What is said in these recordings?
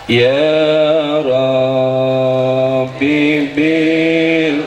Ya Rabbi bil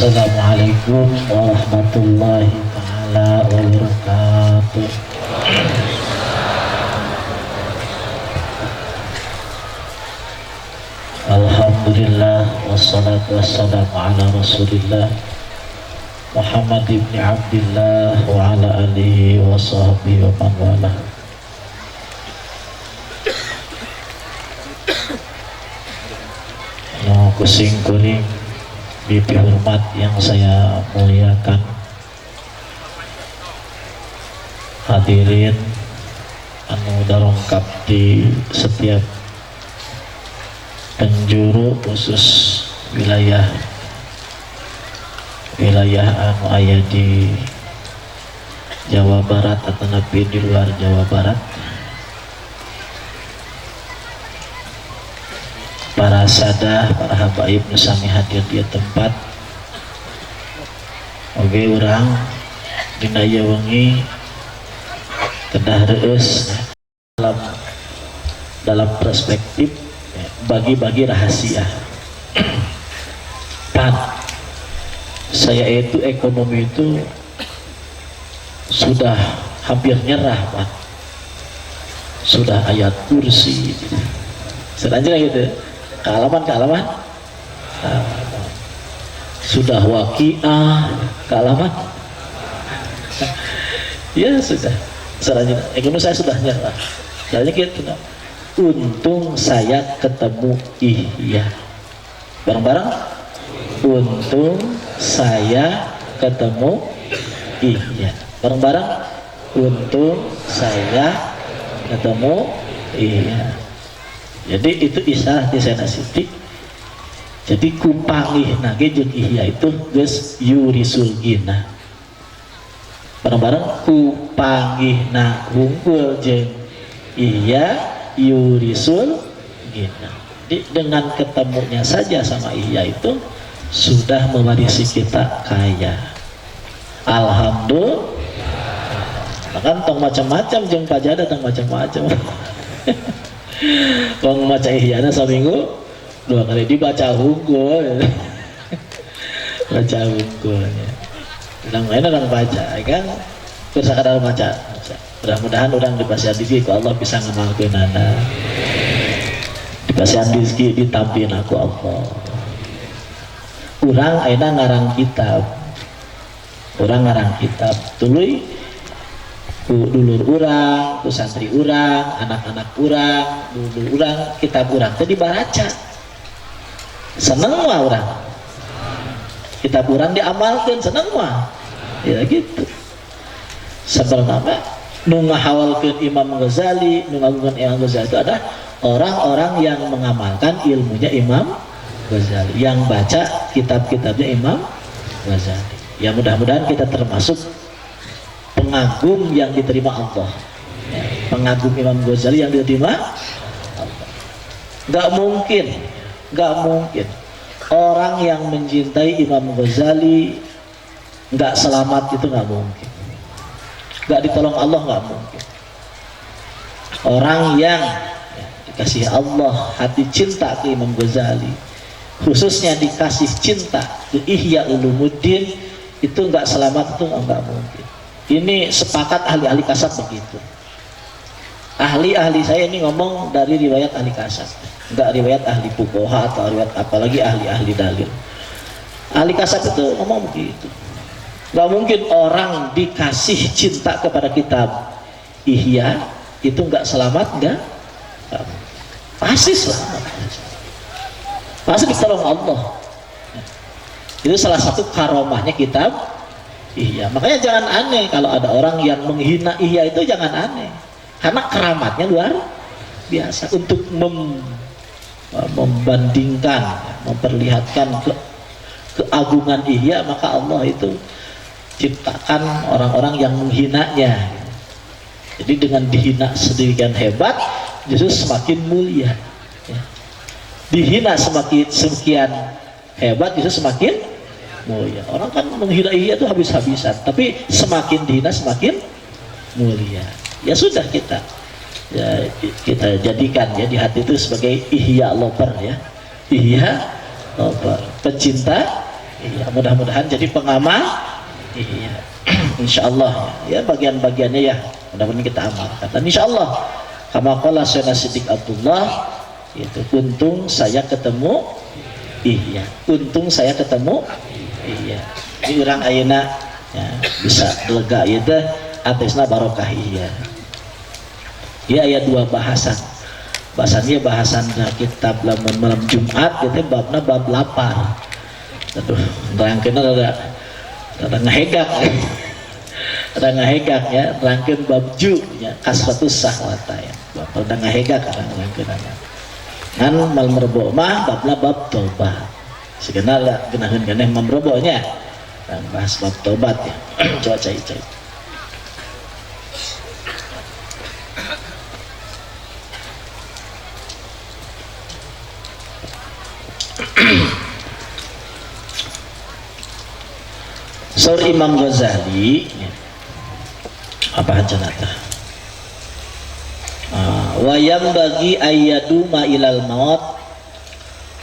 Assalamualaikum warahmatullahi taala wabarakatuh. Alhamdulillah wassalatu wassalamu ala Rasulillah Muhammad ibn Abdillah wa ala alihi wa sahbihi wa man walah. Yang kusing kuring bibi hormat yang saya muliakan, hadirin anu darongkap di setiap penjuru khusus wilayah anu aya di Jawa Barat atau nabi di luar Jawa Barat, para sadah, para habaib nu sami hadir di tempat. Oge urang dina ieu wengi kedah reus dalam perspektif bagi-bagi rahasia. Pan saya itu ekonomi itu sudah hampir nyerah, Pak. Sudah ayat kursi selanjutnya gitu, kealaman sudah waqiah, kealaman ya sudah. Selanjutnya ekonomi saya sudah nyerah. Selanjutnya gitu, untung saya ketemu Ihya. Bareng-bareng, untung saya ketemu Ihya. Bareng-bareng, untung saya ketemu Ihya. Jadi itu isyarat di sana Siti. Jadi kupangih nage jeung Ihya itu geus yurisul gina. Bareng-bareng, kupangih na hungkul jeung Ihya yurisul gina. Jadi dengan ketemunya saja sama Ihya itu sudah mewarisi kita kaya. Alhamdulillah. Bahkan tong macam-macam jeung pajada tong macam-macam. Wong maca Ihyana saminggu 2 kali dibaca hungkul. Baca hungkulnya. Urang lain orang baca kan bersakadar maca. Mudah-mudahan orang dipasihan rezeki ku Allah bisa ngamalkeunana. Dipasihan rezeki ditampin aku Allah. Urang ayeuna ngarang kitab. Urang ngarang kitab tuluy ku dulur urang, ku santri urang, anak-anak urang, dulur urang, kitab urang teh dibaca. Seneng mah urang. Kitab urang diamalkeun seneng mah. Ya gitu. Sebenarnya nu ngahawalkeun Imam Ghazali, nu ngagungan Imam Ghazali itu ada orang-orang yang mengamalkan ilmunya Imam Ghazali, yang baca kitab-kitabnya Imam Ghazali. Ya mudah-mudahan kita termasuk pengagum yang diterima Allah, ya, pengagum Imam Ghazali yang diterima Allah. Gak mungkin orang yang mencintai Imam Ghazali nggak selamat itu nggak mungkin, nggak ditolong Allah nggak mungkin. Orang yang dikasih Allah hati cinta ke Imam Ghazali, khususnya dikasih cinta ke Ihya Ulumuddin, itu nggak selamat, itu nggak mungkin. Ini sepakat ahli-ahli kasat begitu. Ahli-ahli saya ini ngomong dari riwayat ahli kasat, nggak riwayat ahli fuqaha atau riwayat apalagi ahli-ahli dalil. Ahli kasat itu ngomong begitu. Nggak mungkin orang dikasih cinta kepada kitab Ihya itu nggak selamat, nggak pasti selamat, pasti ditolong Allah. Itu salah satu karomahnya kitab Ihya. Makanya jangan aneh kalau ada orang yang menghina Ihya, itu jangan aneh, karena keramatnya luar biasa. Untuk membandingkan, memperlihatkan keagungan Ihya, maka Allah itu ciptakan orang-orang yang menghinanya. Jadi dengan dihina sedemikian hebat, justru semakin mulia. Dihina sekian hebat, justru semakin mulia. Orang kan menghina Ihya itu habis-habisan, tapi semakin dihina semakin mulia. Ya sudah, kita jadikan ya di hati itu sebagai Ihya lover ya, Ihya lover, pencinta Ihya. Mudah-mudahan jadi pengamal Ihya, insya Allah ya, bagian-bagiannya ya mudah-mudahan kita amalkan. Dan insya Allah kama qala Sayyidina Siddiq Abdullah, itu untung saya ketemu Ihya, untung saya ketemu Ihya. Ini orang ayeuna ya, bisa lega itu atasna barokah Ihya. Ya, ayat dua bahasan. Bahasannya bahasan kitab lamun malam Jumat gitu, babna bab lapar. Aduh, rangkeuna ada ngahegak. Ada ngahegak ya, rangkeun bab ju ya, kasratus sahwata ya. Bab ada ngahegak kan rangkeunana. Ngan mal merbo mah babna bab tobat. Segenarnya genaheun keneh mamrobonya. Dan bahas bab tobat ya. Coba cai. Saur Imam Ghazali apa aja nata wayam bagi ayyadu ma'ilal maut,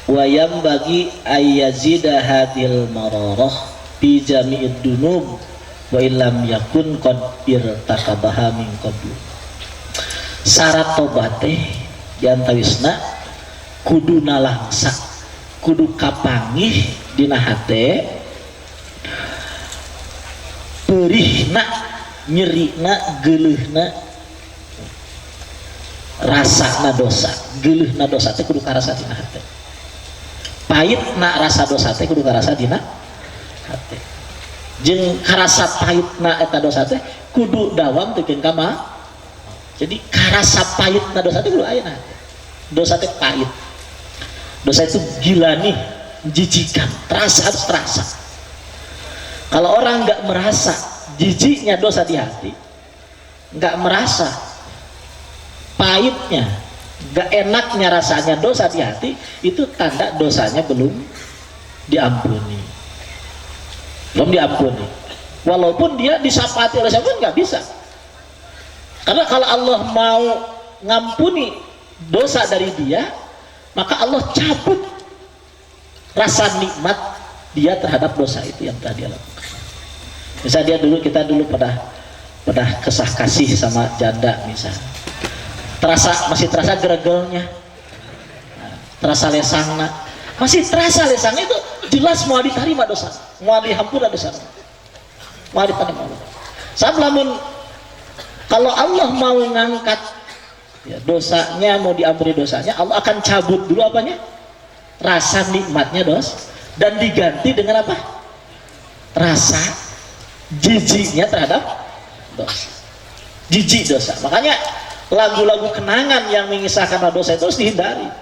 wayam bagi ayyazida hadil mararah fi jami'id dunub wa illam yakun qad irtakabaha min qablu. Syarat tobateh diantawisna kuduna langsa, kudu kapangih dina hate, perihna, nyerina, geuleuhna, rasana dosa. Geuleuhna dosa teh kudu karasa dina hate. Pahitna rasa dosa teh kudu karasa dina hate. Jeung karasa pahitna eta dosa teh kudu dawam teukeun ka ma. Jadi karasa pahitna dosa teh kudu aya na hate. Dosa teh pahit. Dosa itu gila nih, jijikan, terasa, harus terasa. Kalau orang nggak merasa jijiknya dosa di hati, nggak merasa pahitnya, nggak enaknya rasanya dosa di hati, itu tanda dosanya belum diampuni. Belum diampuni. Walaupun dia disapati oleh siapa pun nggak bisa. Karena kalau Allah mau ngampuni dosa dari dia, maka Allah cabut rasa nikmat dia terhadap dosa itu yang telah dia lakukan. Misalnya kita dulu pada kesah kasih sama janda misalnya, masih terasa gregelnya, terasa lesangna, masih terasa lesangnya, itu jelas mau diterima dosa, mau dihampura dosa, mau diterima Allah. Saat lamun kalau Allah mau ngangkat ya, dosanya, mau diampuni dosanya, Allah akan cabut dulu apanya? Rasa nikmatnya dan diganti dengan apa? Rasa jijiknya terhadap dosa. Jijik dosa. Makanya lagu-lagu kenangan yang mengisahkan dosa itu harus dihindari.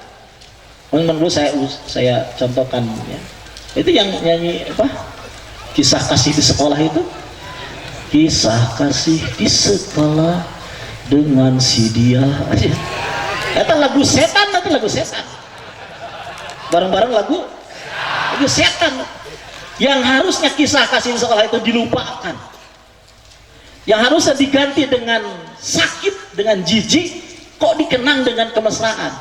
Menurut saya contohkan ya. Itu yang nyanyi apa? Kisah kasih di sekolah itu. Kisah kasih di sekolah dengan si dia aja. Itu lagu setan, nanti lagu setan. Bareng-bareng lagu itu setan yang harusnya kisah kasih sekolah itu dilupakan, yang harusnya diganti dengan sakit, dengan jijik, kok dikenang dengan kemesraan.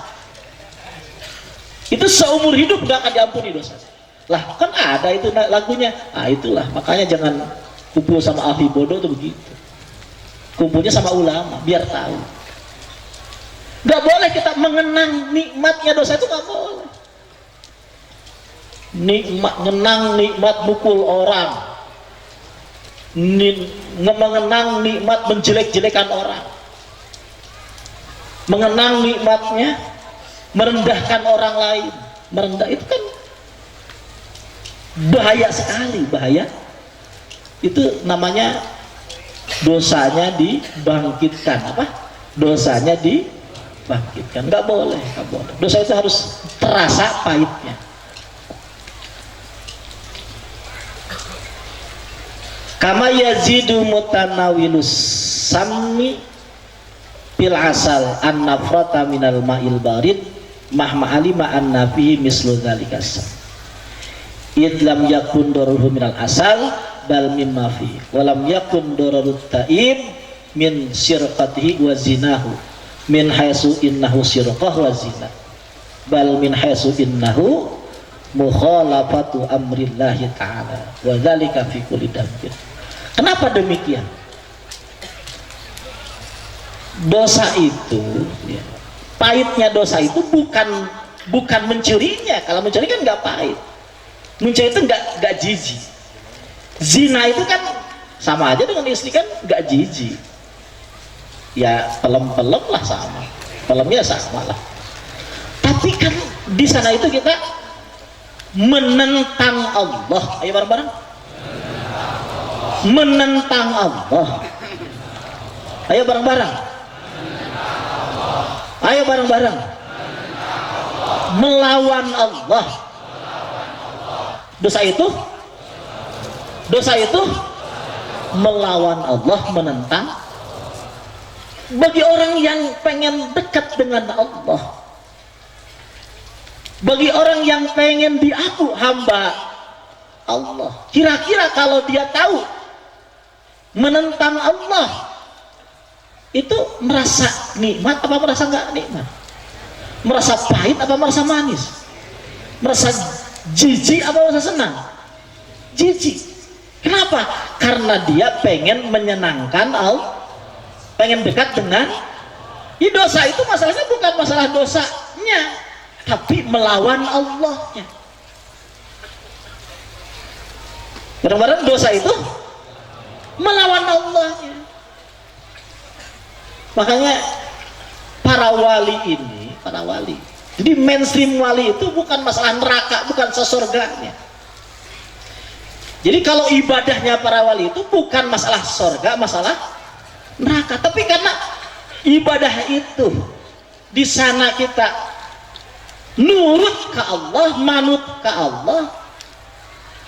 Itu seumur hidup gak akan diampuni dosa. Lah kan ada itu lagunya. Itulah makanya jangan kumpul sama ahli bodoh tuh begitu, kumpulnya sama ulama biar tahu. Gak boleh kita mengenang nikmatnya dosa itu, gak boleh. Mengenang nikmat mukul orang, mengenang nikmat menjelek-jelekan orang, mengenang nikmatnya merendahkan orang lain. Merendah itu kan bahaya sekali, bahaya. Itu namanya dosanya dibangkitkan. Apa? Dosanya dibangkitkan. Nggak boleh, nggak boleh. Dosa itu harus terasa pahitnya. Kama yazidu mutanawilus sami fil asal an nafrata minal ma'il barid mahma alima anna fihi mislu dzalika id lam yakun daruhu minal asal bal mimma fi wa lam yakun dararut ta'ib min syirqatihi wa zinahu min haitsu innahu syirqah wa zina bal min haitsu innahu mukhalafatu amrillahi ta'ala wa dzalika fi kulli dambin. Kenapa demikian? Dosa itu ya, pahitnya dosa itu bukan mencurinya. Kalau mencuri kan nggak pahit, mencuri itu nggak jijik. Zina itu kan sama aja dengan istri, kan nggak jijik ya, pelem-pelem lah, sama pelemnya sama lah. Tapi kan di sana itu kita menentang Allah. Ayo bareng-bareng menentang Allah. Ayo bareng-bareng. Ayo bareng-bareng. Melawan Allah. Dosa itu melawan Allah, menentang. Bagi orang yang pengen dekat dengan Allah, bagi orang yang pengen diaku hamba Allah, kira-kira kalau dia tahu menentang Allah itu merasa nikmat apa merasa nggak nikmat? Merasa pahit apa merasa manis? Merasa jijik apa merasa senang? Jijik. Kenapa? Karena dia pengen menyenangkan Allah, pengen dekat dengan. Dosa itu masalahnya bukan masalah dosanya, tapi melawan Allahnya. Kadang-kadang dosa itu melawan Allahnya. Makanya para wali ini, para wali, jadi mainstream wali itu bukan masalah neraka, bukan sesurganya. Jadi kalau ibadahnya para wali itu bukan masalah surga, masalah neraka. Tapi karena ibadah itu di sana kita nurut ke Allah, manut ke Allah,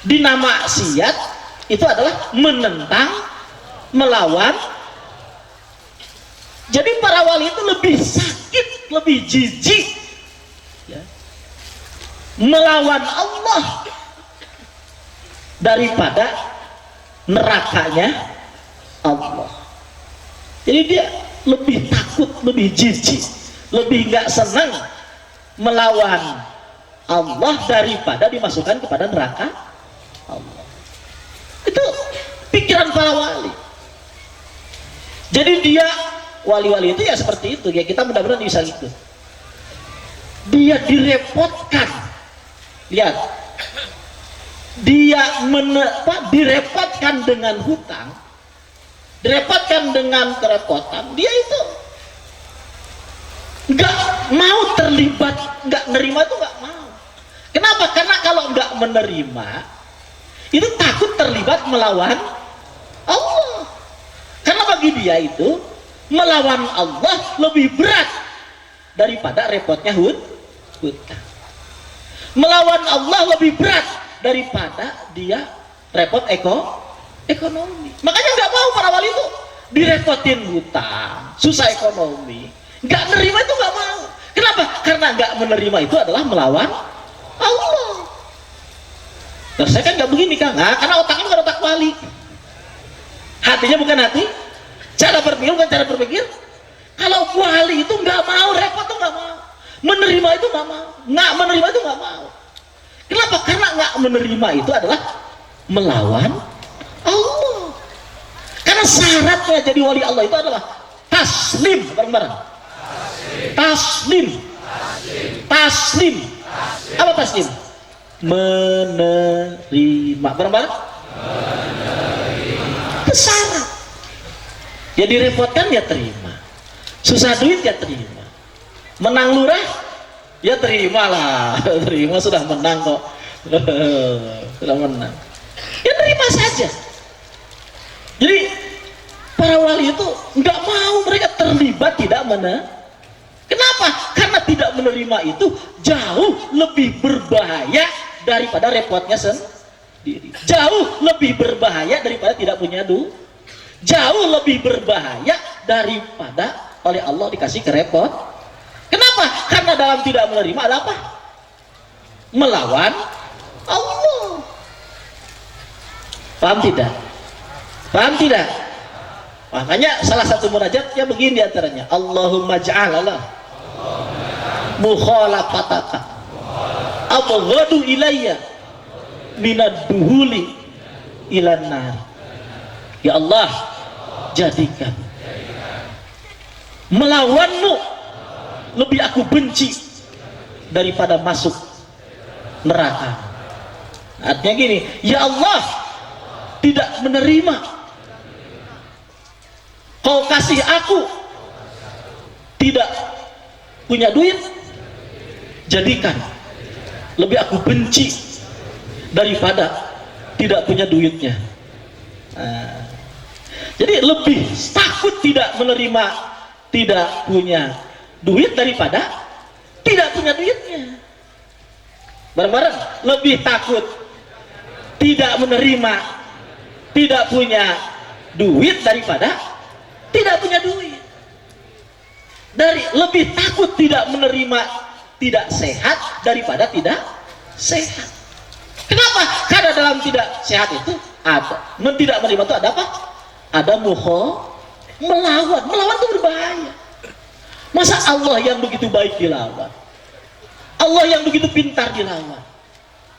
dina maksiat itu adalah menentang, melawan. Jadi para wali itu lebih sakit, lebih jijik ya, melawan Allah daripada nerakanya Allah. Jadi dia lebih takut, lebih jijik, lebih nggak senang melawan Allah daripada dimasukkan kepada neraka Allah. Itu pikiran para wali. Jadi dia wali-wali itu ya seperti itu ya, kita mudah-mudahan bisa gitu. Dia direpotkan, lihat, dia direpotkan dengan hutang, direpotkan dengan kerepotan, dia itu nggak mau terlibat, nggak nerima itu nggak mau. Kenapa? Karena kalau nggak menerima itu takut terlibat melawan Allah. Karena bagi dia itu melawan Allah lebih berat daripada repotnya hutang. Melawan Allah lebih berat daripada dia repot ekonomi. Makanya nggak mau para wali itu direpotin hutang, susah ekonomi, nggak menerima itu nggak mau. Kenapa? Karena nggak menerima itu adalah melawan Allah. Terus saya kan nggak begini Kang, nah, karena otaknya bukan otak wali, hatinya bukan hati, cara berpikir bukan cara berpikir. Kalau wali itu nggak mau repot tuh nggak mau, menerima itu nggak mau, nggak menerima itu nggak mau. Kenapa? Karena nggak menerima itu adalah melawan Allah. Karena syaratnya jadi wali Allah itu adalah taslim, bareng-bareng. Taslim. Taslim. Apa taslim? Menerima, bareng-bareng. Itu syarat. Ya direpotkan ya terima, susah duit ya terima, menang lurah ya terimalah. Terima, sudah menang kok. Sudah menang ya terima saja. Jadi para wali itu nggak mau mereka terlibat tidak kenapa? Karena tidak menerima itu jauh lebih berbahaya daripada repotnya sendiri, jauh lebih berbahaya daripada tidak punya duit, jauh lebih berbahaya daripada oleh Allah dikasih kerepot. Kenapa? Karena dalam tidak menerima ada apa? Melawan Allah. Paham tidak? Paham tidak? Makanya salah satu munajatnya begini diantaranya, Allahumma ja'alala mukhalafataka abghadu ilayya minad duhuli ilan nar. Ya Allah, jadikan melawanmu lebih aku benci daripada masuk neraka. Artinya gini, ya Allah, tidak menerima kau kasih aku tidak punya duit, jadikan lebih aku benci daripada tidak punya duitnya. Jadi lebih takut tidak menerima tidak punya duit daripada tidak punya duitnya. Bareng-bareng, lebih takut tidak menerima tidak punya duit daripada tidak punya duit. Lebih takut tidak menerima tidak sehat daripada tidak sehat. Kenapa? Karena dalam tidak sehat itu ada, tidak menerima itu ada apa? Ada melawan. Melawan itu berbahaya. Masa Allah yang begitu baik dilawan, Allah yang begitu pintar dilawan,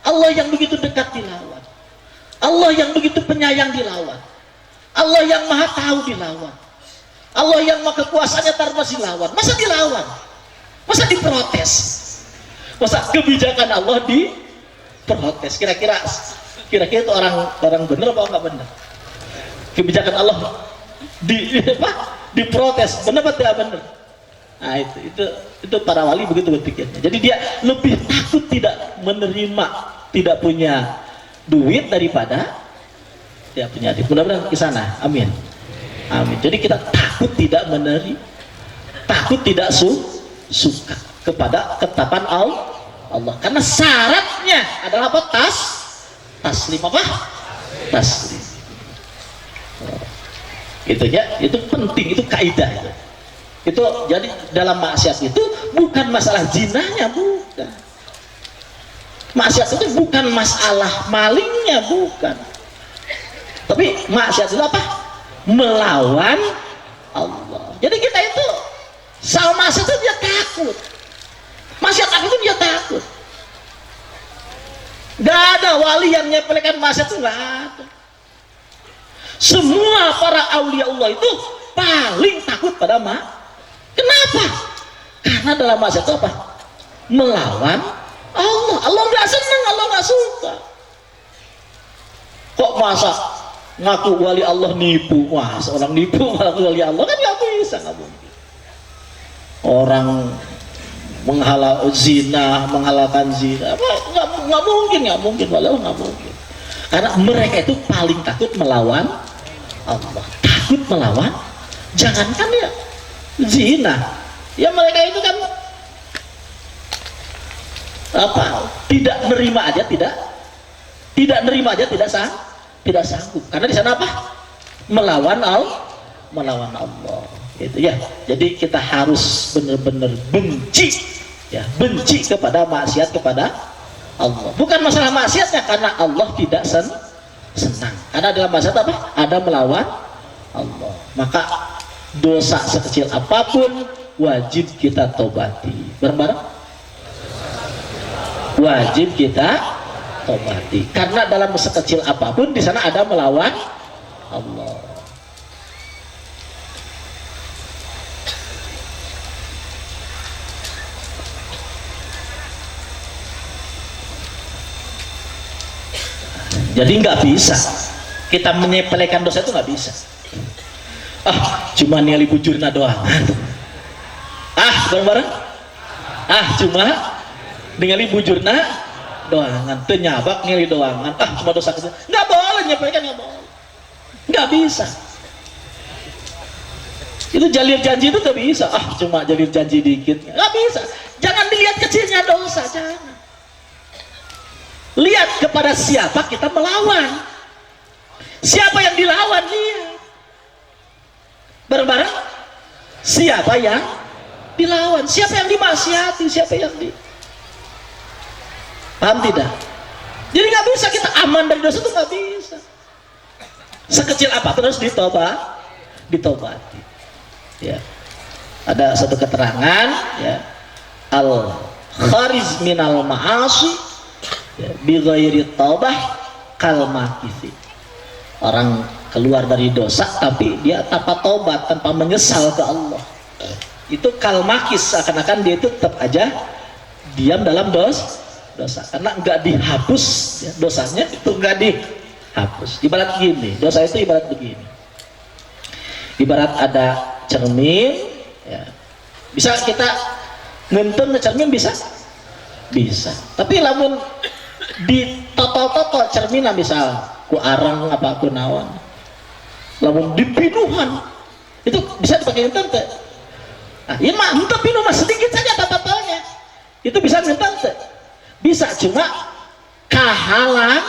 Allah yang begitu dekat dilawan, Allah yang begitu penyayang dilawan, Allah yang maha tahu dilawan, Allah yang maha kekuasaannya terbatas dilawan. Masa dilawan? Masa diprotes? Masa kebijakan Allah diprotes? Kira-kira itu orang benar apa enggak benar? Kebijakan Allah diprotes, benar atau tidak benar? Nah itu para wali begitu berpikirnya. Jadi dia lebih takut tidak menerima tidak punya duit daripada tidak punya duit. Mudah-mudahan ke sana. Amin. Amin. Jadi kita takut tidak menerima, takut tidak suka kepada ketetapan Allah. Karena syaratnya adalah apa? Taslim apa? Taslim. Itu ya, itu penting, itu kaidah itu. Itu jadi dalam maksiat itu bukan masalah zinanya, bukan. Maksiat itu bukan masalah malingnya, bukan. Tapi maksiat itu apa? Melawan Allah. Jadi kita itu sama maksiat itu dia takut. Maksiat itu dia takut. Gak ada wali yang nyepelekan maksiat itu, gak ada. Semua para aulia Allah itu paling takut pada Kenapa? Karena dalam maksiat itu apa? Melawan Allah. Allah nggak senang, Allah nggak suka. Kok masa ngaku wali Allah nipu? Wah, seorang nipu ngaku wali Allah kan nggak bisa, nggak mungkin. Orang menghalalkan zina, nggak mungkin, walau nggak mungkin. Karena mereka itu paling takut melawan Allah, takut melawan. Jangankan ya zina, ya mereka itu kan apa? Tidak nerima aja, tidak nerima aja, tidak sanggup. Karena di sana apa? Melawan Allah. Itu ya. Jadi kita harus benar-benar benci, ya, benci kepada maksiat kepada Allah. Bukan masalah maksiatnya, karena Allah tidak senang. Karena dalam maksiat apa? Ada melawan Allah. Maka dosa sekecil apapun wajib kita tobati. Bareng-bareng? Wajib kita tobati. Karena dalam sekecil apapun di sana ada melawan Allah. Jadi nggak bisa kita menyepelekan dosa, itu nggak bisa. Cuma niali bujurna doang. Bareng-bareng. Cuma ningali bujurna doangan, teu nyabak niali doangan. Cuma dosa kecil. Nggak boleh nyepelekan, nggak boleh. Nggak bisa. Itu jalir janji itu nggak bisa. Cuma jalir janji dikit. Nggak bisa. Jangan dilihat kecilnya dosa, jangan. Lihat kepada siapa kita melawan. Siapa yang dilawan, lihat. Bareng-bareng. Siapa yang dilawan, siapa yang dimaksiati, siapa yang paham tidak? Jadi nggak bisa kita aman dari dosa, itu nggak bisa. Sekecil apa terus ditobati. Ya. Ada satu keterangan, ya, al khariz minal ma'asi, ya, bi ghairi taubah kal makisi. Orang keluar dari dosa tapi dia tanpa tobat, tanpa menyesal ke Allah, itu kal makis, seakan-akan dia itu tetap aja diam dalam dosa karena nggak dihapus, ya, dosanya itu nggak dihapus. Ibarat gini, dosa itu ibarat begini, ibarat ada cermin, ya. Bisa kita ngenteng cermin, bisa, tapi lamun di totol cerminan, misal ku arang apa ku nawan, lamun dipinuhan itu bisa dipakai ngenteng teh. Ya mah untuk minum sedikit saja totolnya itu bisa ngenteng teh, bisa, cuma kehalangan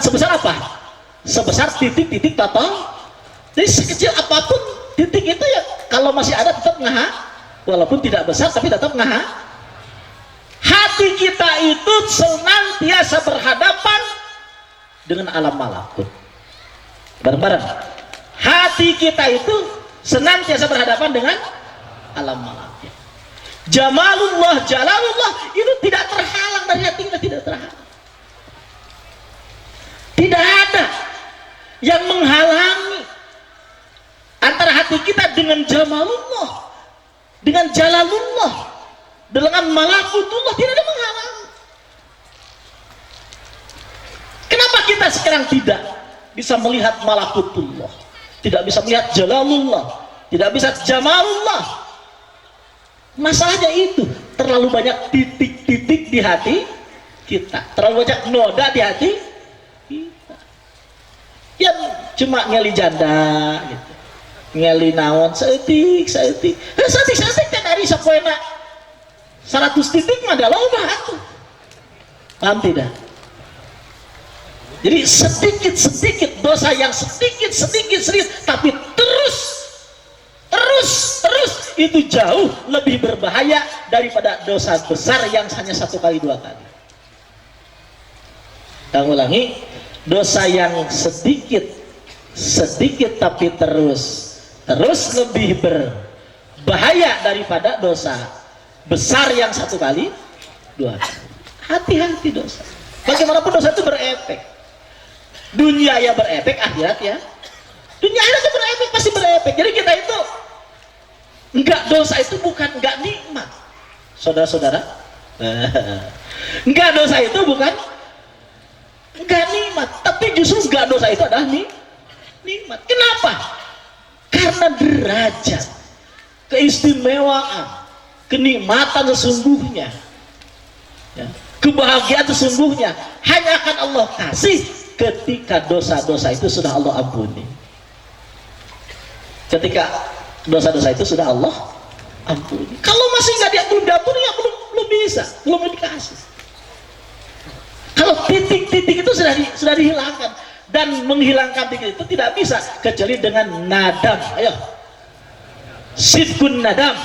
sebesar apa? Sebesar titik-titik totol. Jadi sekecil apapun titik itu, ya kalau masih ada tetap ngaha, walaupun tidak besar tapi tetap ngaha. Hati kita itu senantiasa berhadapan dengan alam malakut. Bareng-bareng. Hati kita itu senantiasa berhadapan dengan alam malakut. Jamalullah, jalalullah itu tidak terhalang dari hati kita, tidak terhalang. Tidak ada yang menghalangi antara hati kita dengan jamalullah, dengan jalalullah, dengan malakutullah, tidak ada menghalangi. Kenapa kita sekarang tidak bisa melihat malakutullah, tidak bisa melihat jalalullah, tidak bisa jamalullah? Masalahnya itu terlalu banyak titik-titik di hati kita, terlalu banyak noda di hati kita. Yang cuma ngeli janda gitu, ngeli naon seetik seetik dari sepoena 100 titik mah ada loba atuh. Paham tidak? Jadi sedikit dosa yang sedikit tapi terus itu jauh lebih berbahaya daripada dosa besar yang hanya 1 kali 2 kali. Kita ulangi, dosa yang sedikit tapi terus lebih berbahaya daripada dosa besar yang 1 kali 2 kali. Hati-hati dosa. Bagaimanapun dosa itu berefek. Dunia ya berefek, akhirat ya. Dunia akhirat itu berefek, pasti berefek. Jadi kita itu enggak, dosa itu bukan enggak nikmat, saudara-saudara. Enggak, dosa itu bukan enggak nikmat, tapi justru enggak, dosa itu adalah nikmat. Kenapa? Karena derajat, keistimewaan, kenikmatan sesungguhnya, ya, kebahagiaan sesungguhnya hanya akan Allah kasih ketika dosa-dosa itu sudah Allah ampuni. Ketika dosa-dosa itu sudah Allah ampuni. Kalau masih nggak diampuni, ya belum bisa, belum dikasih. Kalau titik-titik itu sudah dihilangkan, dan menghilangkan titik itu tidak bisa kecuali dengan nadam. Ayo, sidkun nadam,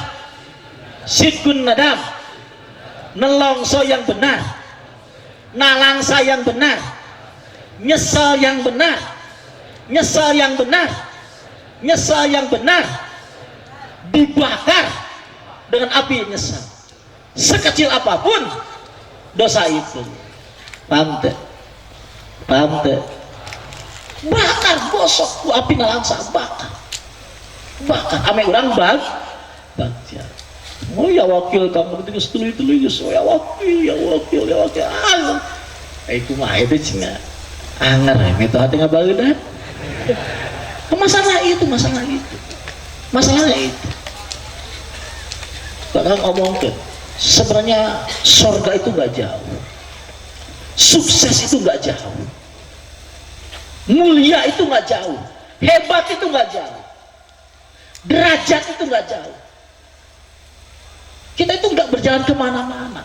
nelongso yang benar, nalangsa yang benar, nyesal yang benar, nyesal yang benar, nyesal yang benar, dibakar dengan api nyesal. Sekecil apapun dosa itu, paham teh? Paham teh? Bakar gosok ku api nalangsa, bakar, bakar. Ame orang baca. Oh ya wakil kamu ketika setuli oh ya wakil. Kumaha itu cenah. Anger metode hati ngabaeudan. Masalah itu. Masalahnya itu. Kadang ngomongkeun, sebenarnya surga itu nggak jauh. Sukses itu nggak jauh. Mulia itu nggak jauh, hebat itu nggak jauh, derajat itu nggak jauh. Kita itu nggak berjalan kemana-mana.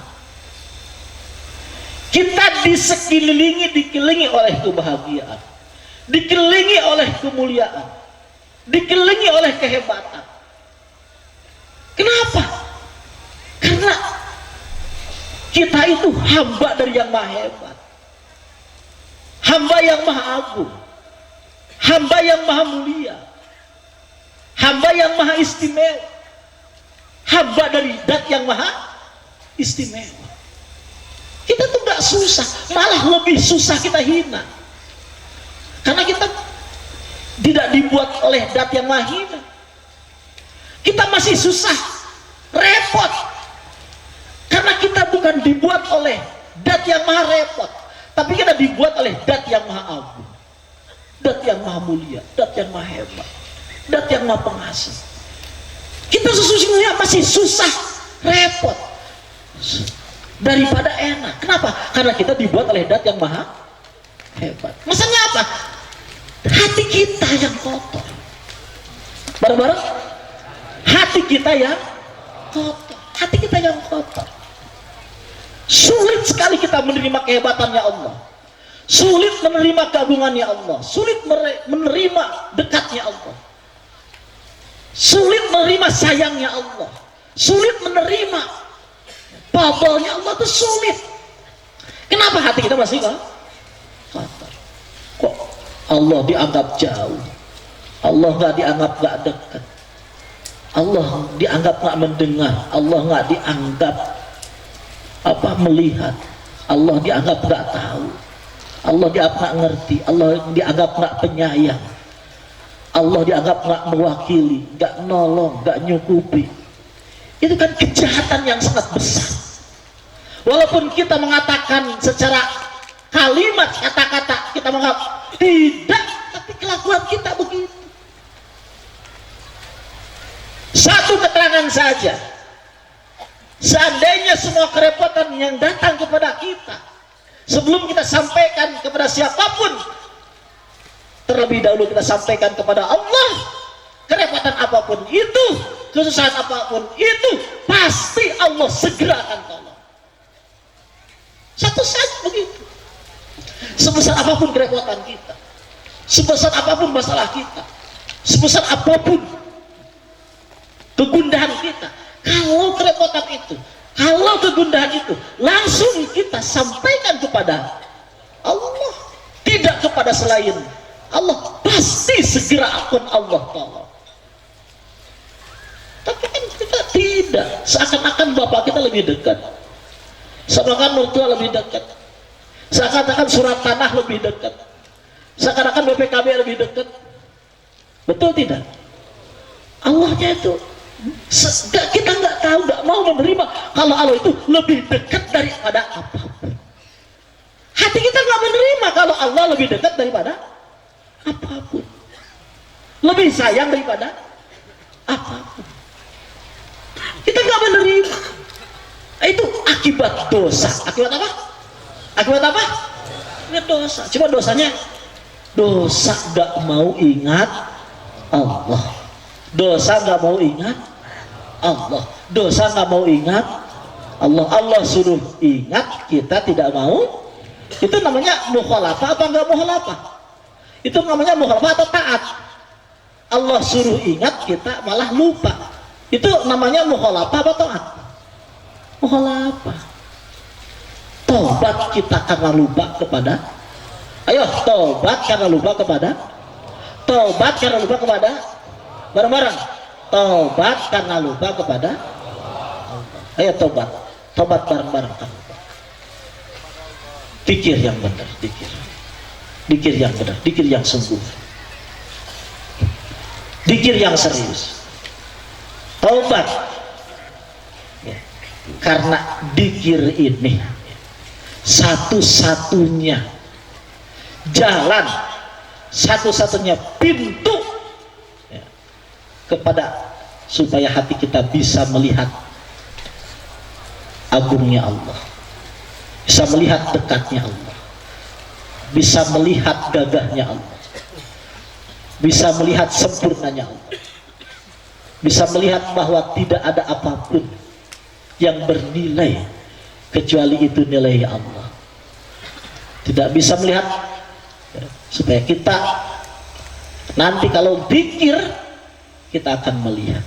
Kita dikelilingi oleh kebahagiaan, dikelilingi oleh kemuliaan, dikelilingi oleh kehebatan. Kenapa? Karena kita itu hamba dari yang maha hebat, hamba yang maha agung, hamba yang maha mulia, hamba yang maha istimewa, hamba dari zat yang maha istimewa. Kita tuh gak susah, malah lebih susah kita hina, karena kita tidak dibuat oleh zat yang maha hina. Kita masih susah, repot, karena kita bukan dibuat oleh zat yang maha repot, tapi kita dibuat oleh zat yang maha agung, zat yang maha mulia, zat yang maha hebat, zat yang maha pengasih. Kita sesungguhnya masih susah, repot daripada enak. Kenapa? Karena kita dibuat oleh zat yang maha hebat. Maksudnya apa? Hati kita yang kotor. Bareng-bareng, hati kita yang kotor, hati kita yang kotor. Sulit sekali kita menerima kehebatannya Allah, sulit menerima keagungannya Allah, sulit menerima dekatnya Allah, sulit menerima sayangnya Allah, sulit menerima pabalnya Allah. Itu sulit. Kenapa hati kita masih kotor? Kok Allah dianggap jauh, Allah nggak dianggap nggak dekat, Allah dianggap nggak mendengar, Allah nggak dianggap melihat, Allah dianggap nggak tahu, Allah dianggap nggak ngerti, Allah dianggap nggak penyayang, Allah dianggap nggak mewakili, nggak nolong, nggak nyukupi. Itu kan kejahatan yang sangat besar. Walaupun kita mengatakan secara kalimat, kata-kata kita mengatakan tidak, tapi kelakuan kita begitu. Satu keterangan saja, seandainya semua kerepotan yang datang kepada kita sebelum kita sampaikan kepada siapapun, terlebih dahulu kita sampaikan kepada Allah. Kerepotan apapun itu, kesusahan apapun itu, pasti Allah segera akan tolong. Satu saja begitu. Sebesar apapun kerepotan kita, sebesar apapun masalah kita, sebesar apapun kegundahan kita, kalau kerepotan itu, kalau kegundahan itu langsung kita sampaikan kepada Allah, tidak kepada selain Allah, pasti segera akan Allah tolong. Tapi kan kita tidak, seakan-akan bapak kita lebih dekat, seakan-akan mertua lebih dekat, seakan-akan surat tanah lebih dekat, seakan-akan BPKB lebih dekat. Betul tidak? Allahnya itu kita nggak tahu, nggak mau menerima kalau Allah itu lebih dekat daripada apapun. Hati kita nggak menerima kalau Allah lebih dekat daripada apapun, lebih sayang daripada apapun. Kita nggak menerima. Itu akibat dosa. Akibat apa? Akibat apa? Akibat dosa. Cuma dosanya, dosa nggak mau ingat Allah, dosa nggak mau ingat Allah, dosa nggak mau ingat Allah. Allah suruh ingat, kita tidak mau. Itu namanya mukhalafah apa nggak mukhalafah? Itu namanya mukhalafah atau taat. Allah suruh ingat, kita malah lupa. Itu namanya mukhalafah apa taat? Mukhalafah. tobat kita karena lupa kepada, ayo tobat karena lupa kepada, tobat karena lupa kepada, bareng-bareng, tobat karena lupa kepada, ayo tobat, tobat bareng-bareng. Pikir yang benar, pikir yang benar, pikir yang sungguh, pikir yang serius, tobat ya. Karena dikir ini satu-satunya jalan, satu-satunya pintu ya, kepada supaya hati kita bisa melihat agungnya Allah, bisa melihat dekatnya Allah, bisa melihat gagahnya Allah, bisa melihat sempurnanya Allah, bisa melihat bahwa tidak ada apapun yang bernilai kecuali itu nilai Allah. Tidak bisa melihat supaya kita nanti kalau pikir kita akan melihat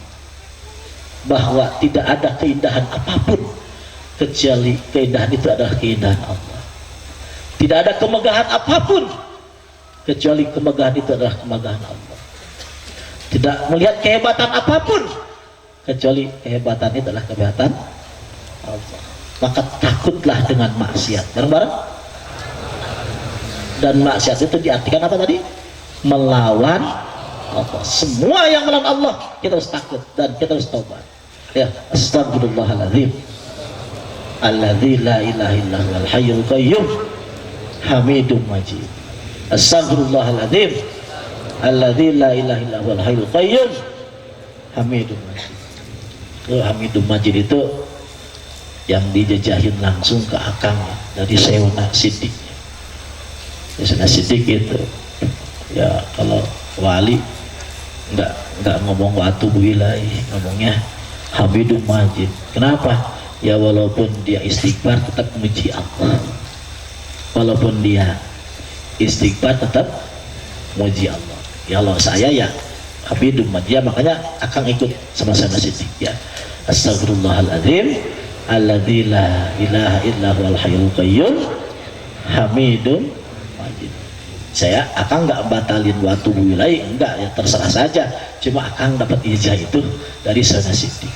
bahwa tidak ada keindahan apapun kecuali keindahan itu adalah keindahan Allah. Tidak ada kemegahan apapun kecuali kemegahan itu adalah kemegahan Allah. Tidak melihat kehebatan apapun kecuali kehebatan itu adalah kehebatan Allah. Maka takutlah dengan maksiat. Bareng-bareng. Dan maksiat itu diartikan apa tadi? Melawan Allah. Semua yang melawan Allah kita harus takut dan kita harus taubat. Ya, astagfirullahaladzim. Alladzi la ilaha illa huwal hayyul qayyum hamidum majid. Astagfirullahaladzim. Alladzi la ilaha illa huwal hayyul qayyum hamidum majid. Hamidum majid itu yang dijejahin langsung ke akang dari Sayyidina Siddiq. Sayyidina Siddiq itu ya kalau wali nggak ngomong watu wilayah, ngomongnya Hamidum Majid. Kenapa? Ya walaupun dia istighfar tetap memuji Allah, walaupun dia istighfar tetap memuji Allah. Ya Allah saya ya Hamidum Majid, ya, makanya akan ikut sama Sayyidina Siddiq ya. Astagfirullahaladzim alladzi la ilaha illa huwal hayyul qayyum hamidum majid. Saya akan nggak batalin waktu wilayah, enggak ya, terserah saja, cuma akan dapat ijazah itu dari Sayyidina Siddiq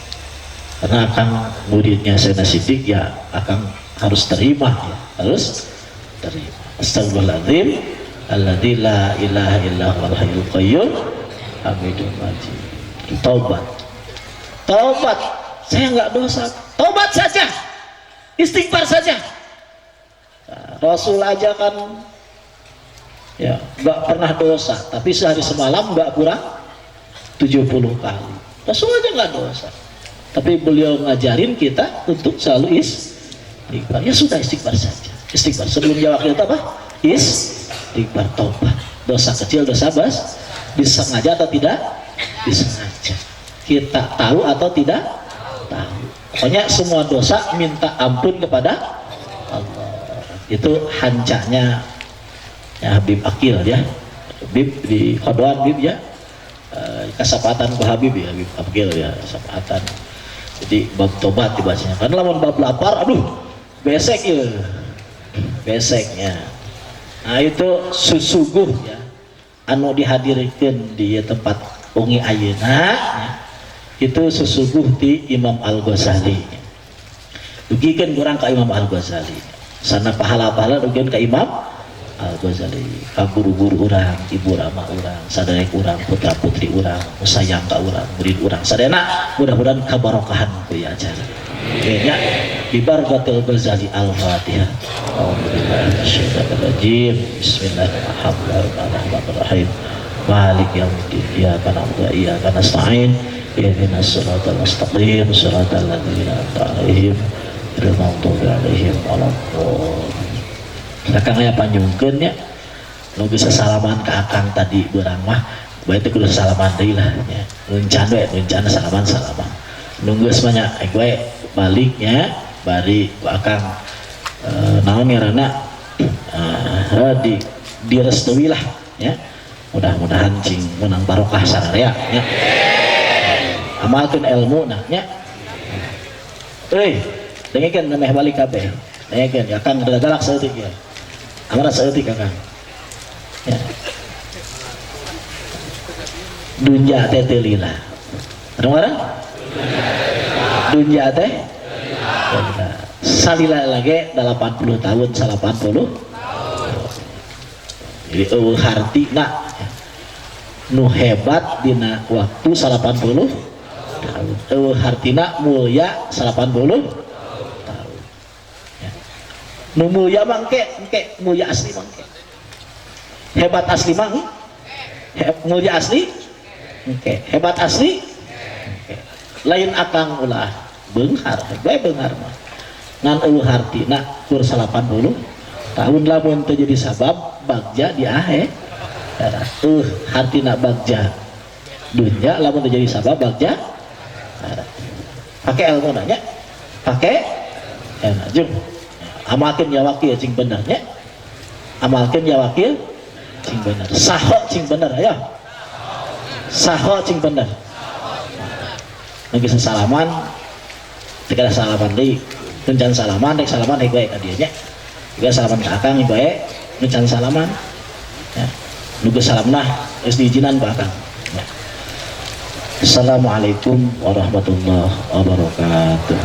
karena akan muridnya Sayyidina Siddiq, ya akan harus terima ya, harus terima. Astagfirullahaladzim alladzi la ilaha illa huwal hayyul qayyum hamidum majid. Taubat, taubat, saya nggak dosa, taubat saja, istighfar saja. Nah, Rasul aja kan ya nggak pernah dosa, tapi sehari semalam nggak kurang 70 kali. Rasul aja nggak dosa, tapi beliau ngajarin kita untuk selalu istighfar. Ya sudah, istighfar saja, istighfar. Sebelum jawab kita apa? Istighfar, taubat. Dosa kecil, dosa bas, disengaja atau tidak disengaja, kita tahu atau tidak tahu, pokoknya semua dosa minta ampun kepada Allah. Itu hancanya ya Habib Akil ya, Habib di Khodoan Habib ya, kasapatan ke Habib ya, Habib Akil ya, kasapatan. Jadi bab tobat dibacanya, karena lamun bab lapar aduh besek ya, beseknya. Nah itu susuguh ya anu dihadirkan di tempat ungi ayeuna ya. Itu sesuguh di Imam Al-Ghazali. Dugikeun kurang ka Imam Al-Ghazali. Sana pahala-pahala dugikeun ka Imam Al-Ghazali. Ka guru-guru urang, ibu rama urang, sadaya urang, putra-putri urang, sayang ka urang, murid urang. Sadayana mudah-mudahan kabarokahan ku ya acara. Nya bi barakatil Ghazali Al-Fatihah. Alhamdulillahirrahmanirrahim. Bismillahirrahmanirrahim. Malik yaumiddin. Iyyaka na'budu wa iyyaka nasta'in. Ihdinas siratal mustaqim, siratal ladzina an'amta 'alaihim ghairil maghdubi 'alaihim waladdallin. Akang aya panjungkeun nya nu geus salaman ka akang tadi beurang mah bae teh kudu salaman deui lah nya. Nuncan we, nuncan salaman. Nu geus mah nya we balik nya bari ku akang naon ngaranna direstui lah ya. Mudah-mudahan cing menang barokah sararea nya. Amalkan ilmu nah nya. Dengikeun meh balik kabeh. kan ya kan ada galak seetik ya amara seetik kan ya dunja teh telila orang dunja teh salila lagi 80 tahun 80 jadi harti nak nu hebat dina waktu 80 tahun hartina mulia 80 tahun ya. Nu mulia mangke mulia asli mangke hebat asli mang mulia asli hebat asli lain akang ulah beunghar bae beunghar mah ngan hartina kur 80 tahun lamun teu jadi sabab bagja di akhir hartina bagja dunya lamun teu jadi sabab bagja pakai ilmu nanya pakai jum amalkeun ya wakil cing benernya amalkeun ya wakil cing bener saho cing bener ayo saho cing bener geus salaman teu kada salaman deui can salaman rek salaman rek bae ka dieu nya juga salaman ka akang bae nu can salaman ya nu geus salamna geus diizinan ku akang ya. Assalamualaikum warahmatullahi wabarakatuh.